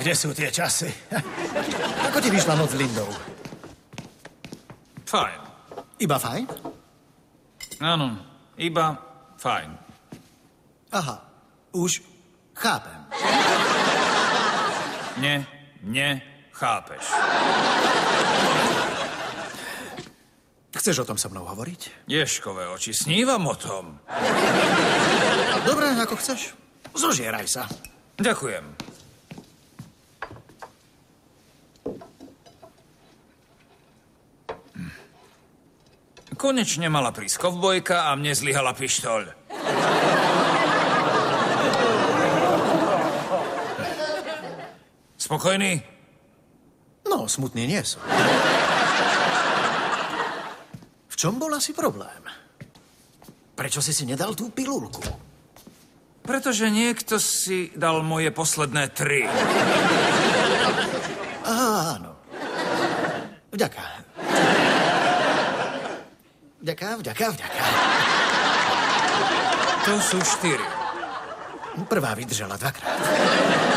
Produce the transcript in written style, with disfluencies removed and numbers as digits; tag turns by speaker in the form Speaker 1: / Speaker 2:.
Speaker 1: kde sú tie časy? Ako ti vyšla noc s Lindou?
Speaker 2: Fajn.
Speaker 1: Iba fajn?
Speaker 2: Áno, iba fajn.
Speaker 1: Aha, už chápem.
Speaker 2: Chápeš.
Speaker 1: Chceš o tom so mnou hovoriť?
Speaker 2: Ježkové oči, snívam o tom.
Speaker 1: Dobre, ako chceš. Zožieraj sa.
Speaker 2: Ďakujem. Konečne mala prísť kovbojka a mne zlyhala pištoľ. Spokojný?
Speaker 1: No, smutný nie som. V čom bol asi problém? Prečo si nedal tú pilulku?
Speaker 2: Pretože niekto si dal moje posledné 3.
Speaker 1: Áno. Vďaka. Vďaka.
Speaker 2: To sú 4.
Speaker 1: Prvá vydržala 2-krát.